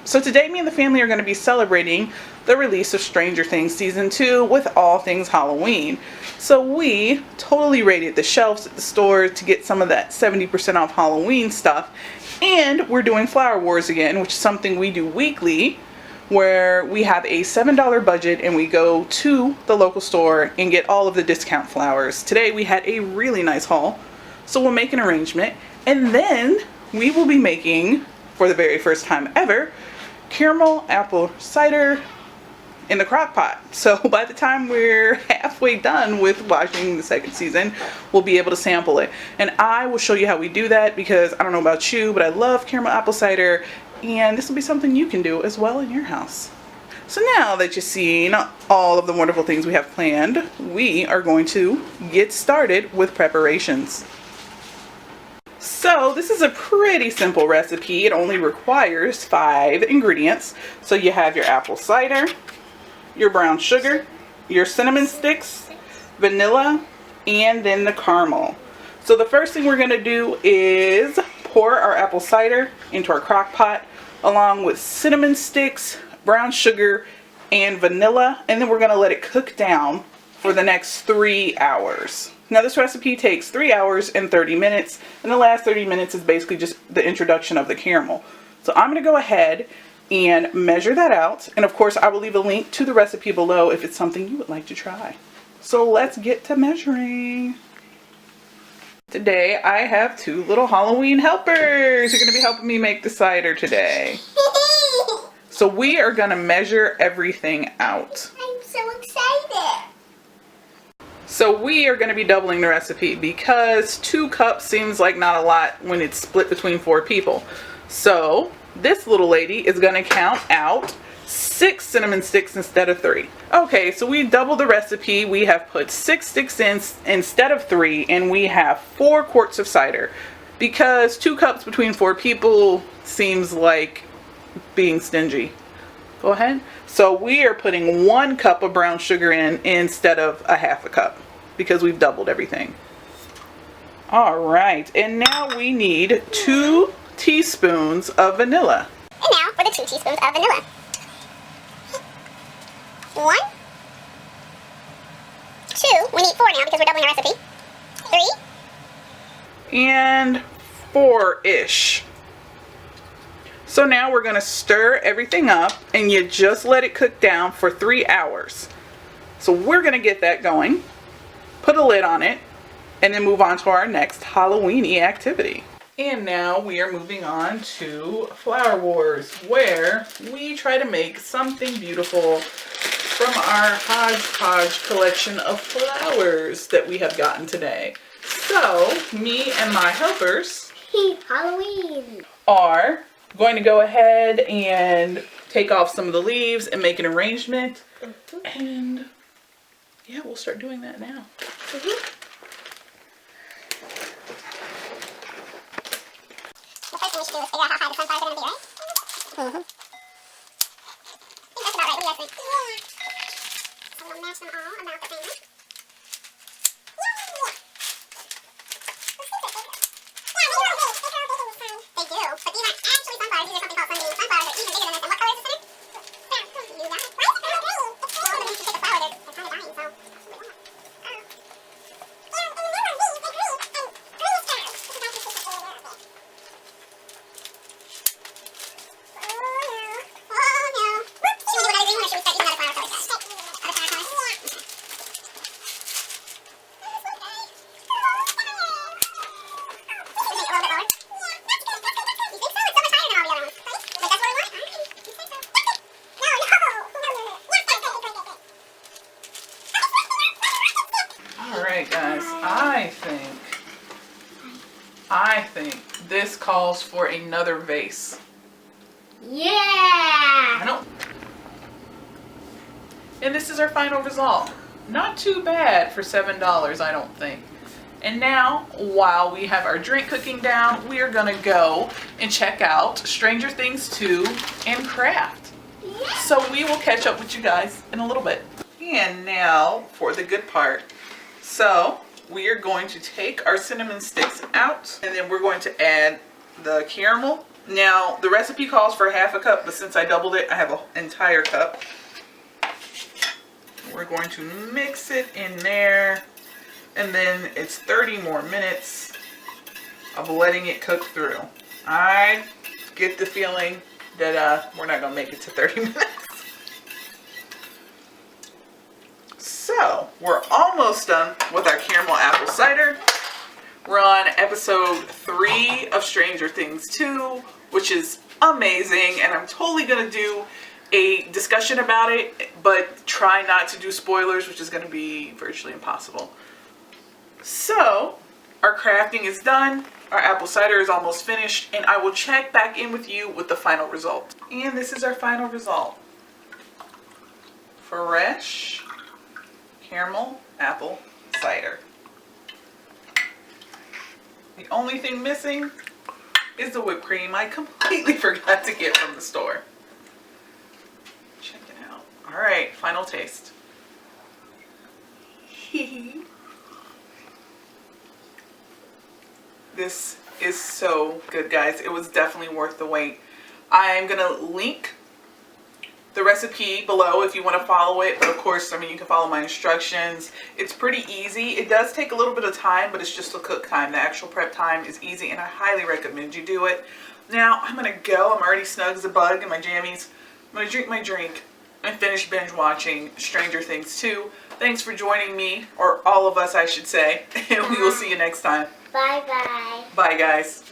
So today me and the family are going to be celebrating the release of Stranger Things Season 2 with all things Halloween. So we totally raided the shelves at the store to get some of that 70% off Halloween stuff. And we're doing Flower Wars again, which is something we do weekly, where we have a $7 budget and we go to the local store and get all of the discount flowers. Today we had a really nice haul, so we'll make an arrangement. And then we will be making, for the very first time ever, caramel apple cider in the crock pot. So by the time we're halfway done with watching the second season, we'll be able to sample it. And I will show you how we do that, because I don't know about you, but I love caramel apple cider, and this will be something you can do as well in your house. So now that you've seen all of the wonderful things we have planned, we are going to get started with preparations. So this is a pretty simple recipe. It only requires 5 ingredients. So you have your apple cider, your brown sugar, your cinnamon sticks, vanilla, and then the caramel. So the first thing we're going to do is pour our apple cider into our crock pot along with cinnamon sticks, brown sugar, and vanilla, and then we're going to let it cook down for the next 3 hours. Now this recipe takes 3 hours and 30 minutes, and the last 30 minutes is basically just the introduction of the caramel. So I'm going to go ahead and measure that out, and of course I will leave a link to the recipe below if it's something you would like to try. So let's get to measuring. Today I have 2 little Halloween helpers who are going to be helping me make the cider today. So we are going to measure everything out. I'm so excited. So we are going to be doubling the recipe because 2 cups seems like not a lot when it's split between 4 people. So this little lady is going to count out 6 cinnamon sticks instead of 3. Okay, so we doubled the recipe. We have put 6 sticks in instead of 3, and we have 4 quarts of cider, because 2 cups between 4 people seems like being stingy. Go ahead. So we are putting 1 cup of brown sugar in instead of a half a cup, because we've doubled everything. All right, and now we need 2 teaspoons of vanilla. And now for the 2 teaspoons of vanilla. 1, 2, we need 4 now because we're doubling our recipe. 3. And 4-ish. So now we're going to stir everything up, and you just let it cook down for 3 hours. So we're going to get that going, put a lid on it, and then move on to our next Halloween-y activity. And now we are moving on to Flower Wars, where we try to make something beautiful from our hodgepodge collection of flowers that we have gotten today. So me and my helpers Halloween are going to go ahead and take off some of the leaves and make an arrangement. And yeah, we'll start doing that now. The first thing we should do is figure out how high the sunflowers are going to be, right? I think that's about right. What do you guys think? So we'll match them all about the same. They do, but these aren't actually sunflowers. These are something called sunbeam sunflowers. They're even bigger than this. And what color is this in it? Brown. You got it. Why is it brown green? Well, when you take a flower, they're kind of dying, so that's what we want. Alright guys, I think this calls for another vase. Yeah! I don't. And this is our final result. Not too bad for $7, I don't think. And now, while we have our drink cooking down, we are gonna go and check out Stranger Things 2 and craft. Yeah. So we will catch up with you guys in a little bit. And now for the good part. So we are going to take our cinnamon sticks out, and then we're going to add the caramel Now, the recipe calls for half a cup, but since I doubled it, I have an entire cup. We're going to mix it in there, and then it's 30 more minutes of letting it cook through. I get the feeling that we're not going to make it to 30 minutes. So, we're almost done with our caramel apple cider. We're on episode 3 of Stranger Things 2, which is amazing, and I'm totally going to do a discussion about it, but try not to do spoilers, which is going to be virtually impossible. So, our crafting is done, our apple cider is almost finished, and I will check back in with you with the final result. And this is our final result. Fresh caramel apple cider. The only thing missing is the whipped cream I completely forgot to get from the store. Check it out. All right, final taste. This is so good, guys. It was definitely worth the wait. I'm going to link the recipe below if you want to follow it. But of course, I mean, you can follow my instructions. It's pretty easy. It does take a little bit of time, but it's just the cook time. The actual prep time is easy, and I highly recommend you do it. Now, I'm going to go. I'm already snug as a bug in my jammies. I'm going to drink my drink and finish binge watching Stranger Things 2. Thanks for joining me, or all of us, I should say. And we will see you next time. Bye-bye. Bye, guys.